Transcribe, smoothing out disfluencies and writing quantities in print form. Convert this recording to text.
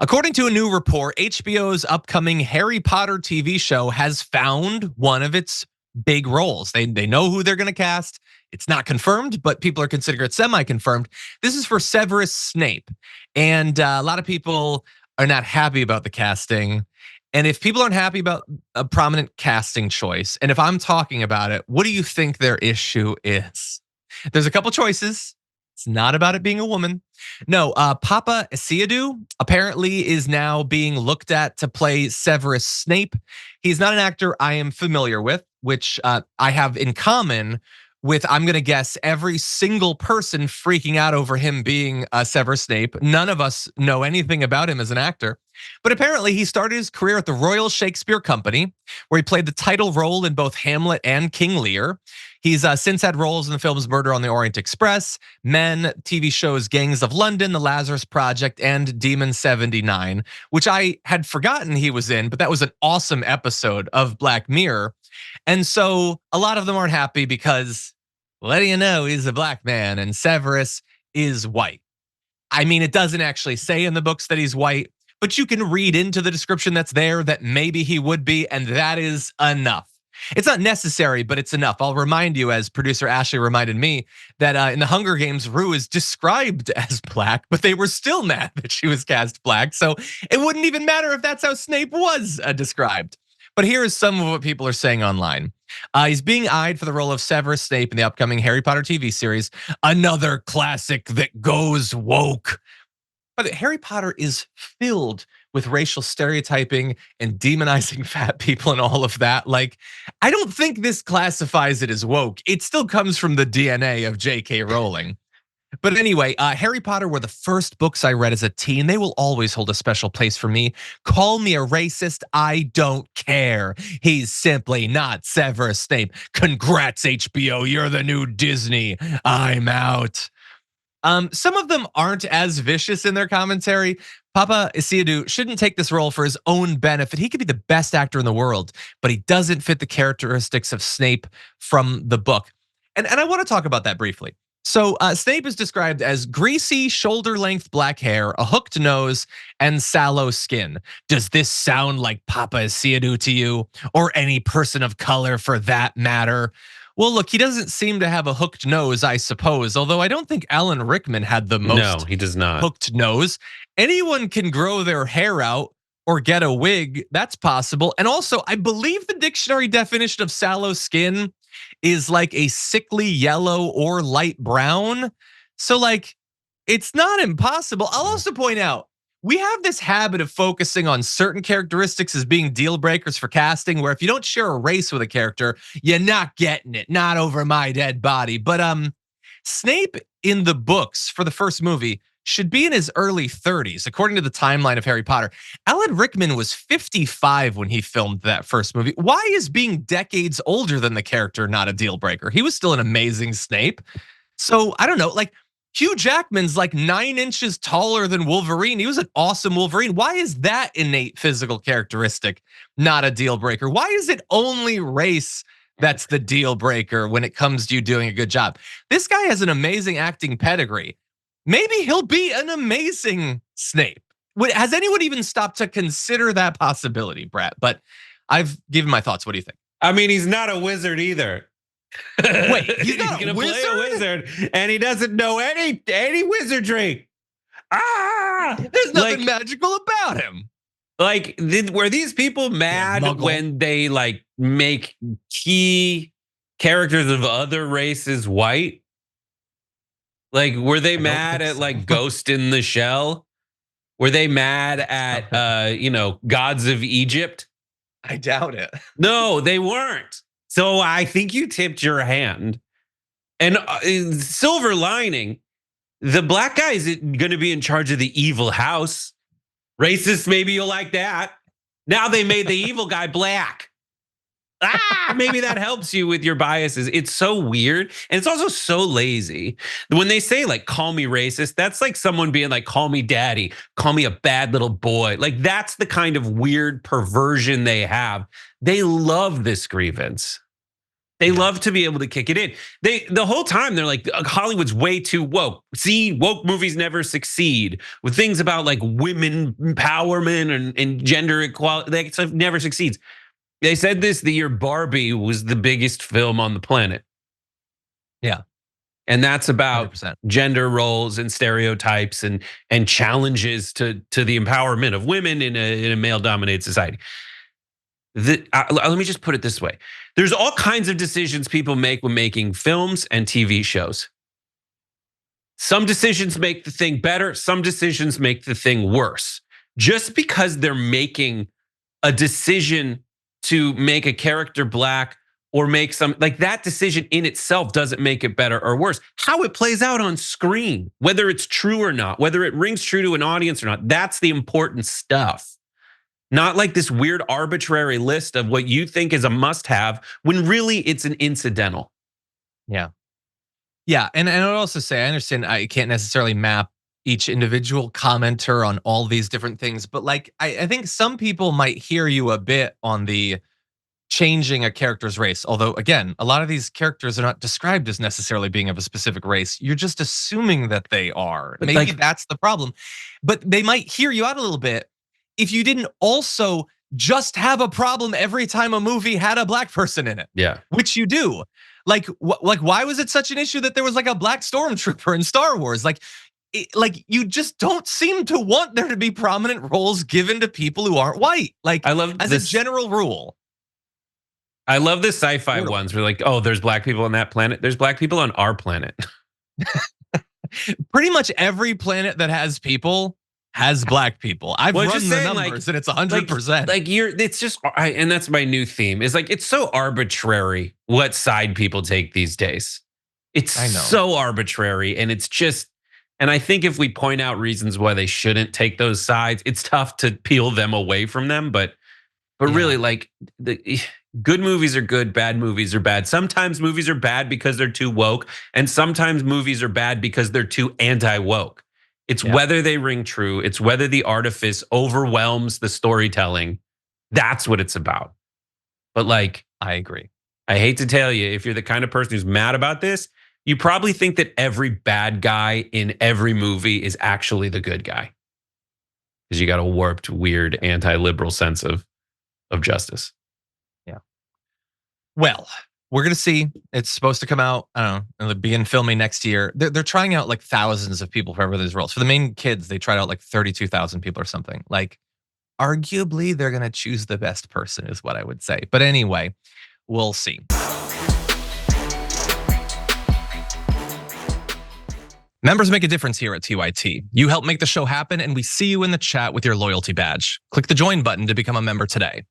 According to a new report, HBO's upcoming Harry Potter TV show has found one of its big roles. They know who they're going to cast. It's not confirmed, but people are considering it semi-confirmed. This is for Severus Snape. And a lot of people are not happy about the casting. And if people aren't happy about a prominent casting choice, and if I'm talking about it, what do you think their issue is? There's a couple choices. It's not about it being a woman. No, Paapa Essiedu apparently is now being looked at to play Severus Snape. He's not an actor I am familiar with, which I have in common with, I'm gonna guess, every single person freaking out over him being Severus Snape. None of us know anything about him as an actor. But apparently he started his career at the Royal Shakespeare Company, where he played the title role in both Hamlet and King Lear. He's since had roles in the films Murder on the Orient Express, Men, TV shows Gangs of London, The Lazarus Project, and Demon 79, which I had forgotten he was in, but that was an awesome episode of Black Mirror. And so a lot of them aren't happy because, letting you know, he's a black man and Severus is white. I mean, it doesn't actually say in the books that he's white, but you can read into the description that's there that maybe he would be, and that is enough. It's not necessary, but it's enough. I'll remind you, as producer Ashley reminded me, that in the Hunger Games, Rue is described as black, but they were still mad that she was cast black. So it wouldn't even matter if that's how Snape was described. But here is some of what people are saying online. He's being eyed for the role of Severus Snape in the upcoming Harry Potter TV series, another classic that goes woke. But Harry Potter is filled with racial stereotyping and demonizing fat people and all of that. Like, I don't think this classifies it as woke. It still comes from the DNA of J.K. Rowling. But anyway, Harry Potter were the first books I read as a teen. They will always hold a special place for me. Call me a racist, I don't care. He's simply not Severus Snape. Congrats, HBO, you're the new Disney. I'm out. Some of them aren't as vicious in their commentary. Paapa Essiedu shouldn't take this role for his own benefit. He could be the best actor in the world, but he doesn't fit the characteristics of Snape from the book. And I want to talk about that briefly. So Snape is described as greasy, shoulder-length black hair, a hooked nose, and sallow skin. Does this sound like Paapa Essiedu to you, or any person of color for that matter? Well, look, he doesn't seem to have a hooked nose, I suppose, although I don't think Alan Rickman had the most No, he does not. hooked nose. Anyone can grow their hair out or get a wig, that's possible. And also, I believe the dictionary definition of sallow skin is like a sickly yellow or light brown. So like, it's not impossible. I'll also point out, we have this habit of focusing on certain characteristics as being deal breakers for casting, where if you don't share a race with a character, you're not getting it, not over my dead body. But Snape in the books for the first movie should be in his early 30s, according to the timeline of Harry Potter. Alan Rickman was 55 when he filmed that first movie. Why is being decades older than the character not a deal breaker? He was still an amazing Snape. So I don't know, like, Hugh Jackman's like 9 inches taller than Wolverine. He was an awesome Wolverine. Why is that innate physical characteristic not a deal breaker? Why is it only race that's the deal breaker when it comes to you doing a good job? This guy has an amazing acting pedigree. Maybe he'll be an amazing Snape. Has anyone even stopped to consider that possibility, Brett? But I've given my thoughts. What do you think? I mean, he's not a wizard either. Wait, he's not gonna a wizard? play a wizard, and he doesn't know any wizardry. There's nothing magical about him. Like, were these people mad when they like make key characters of other races white? Like, were they mad at like Ghost in the Shell? Were they mad at gods of Egypt? I doubt it. No, they weren't. So I think you tipped your hand. And silver lining, the black guy is going to be in charge of the evil house. Racist, maybe you'll like that. Now they made the evil guy black. Maybe that helps you with your biases. It's so weird. And it's also so lazy. When they say like, call me racist, that's like someone being like, call me daddy, call me a bad little boy. Like, that's the kind of weird perversion they have. They love this grievance. They love to be able to kick it in. The whole time they're like, Hollywood's way too woke. See, woke movies never succeed with things about like women empowerment and gender equality. That stuff never succeeds. They said this the year Barbie was the biggest film on the planet. Yeah. And that's about 100%. gender roles and stereotypes and challenges to the empowerment of women in a male-dominated society. Let me just put it this way. There's all kinds of decisions people make when making films and TV shows. Some decisions make the thing better, some decisions make the thing worse. Just because they're making a decision to make a character black or make some, like that decision in itself doesn't make it better or worse. How it plays out on screen, whether it's true or not, whether it rings true to an audience or not, that's the important stuff. Not like this weird arbitrary list of what you think is a must-have when really it's an incidental. Yeah. Yeah, and I would also say, I understand I can't necessarily map each individual commenter on all these different things, but like, I think some people might hear you a bit on the changing a character's race. Although again, a lot of these characters are not described as necessarily being of a specific race. You're just assuming that they are. But Maybe like- that's the problem. But they might hear you out a little bit if you didn't also just have a problem every time a movie had a black person in it. Yeah. Which you do. Like why was it such an issue that there was like a black stormtrooper in Star Wars? Like you just don't seem to want there to be prominent roles given to people who aren't white. Like I love as this, a general rule. I love the sci-fi Totally. ones. We're like, oh, there's black people on that planet. There's black people on our planet. Pretty much every planet that has people has black people. I've Well, run just the saying, like- numbers and it's 100%. Like it's just, and that's my new theme. Is like it's so arbitrary what side people take these days. It's I know. so arbitrary, and it's just. And I think if we point out reasons why they shouldn't take those sides, it's tough to peel them away from them. But Yeah. really, like the good movies are good, bad movies are bad. Sometimes movies are bad because they're too woke, and sometimes movies are bad because they're too anti-woke. It's whether they ring true. It's whether the artifice overwhelms the storytelling. That's what it's about. But like, I agree. I hate to tell you, if you're the kind of person who's mad about this, you probably think that every bad guy in every movie is actually the good guy. Because you got a warped, weird, anti-liberal sense of justice. Yeah. Well, we're gonna see. It's supposed to come out, I don't know, it'll begin filming next year. They're trying out like thousands of people for every these roles. For the main kids, they tried out like 32,000 people or something. Like, arguably, they're gonna choose the best person, is what I would say. But anyway, we'll see. Members make a difference here at TYT. You help make the show happen, and we see you in the chat with your loyalty badge. Click the join button to become a member today.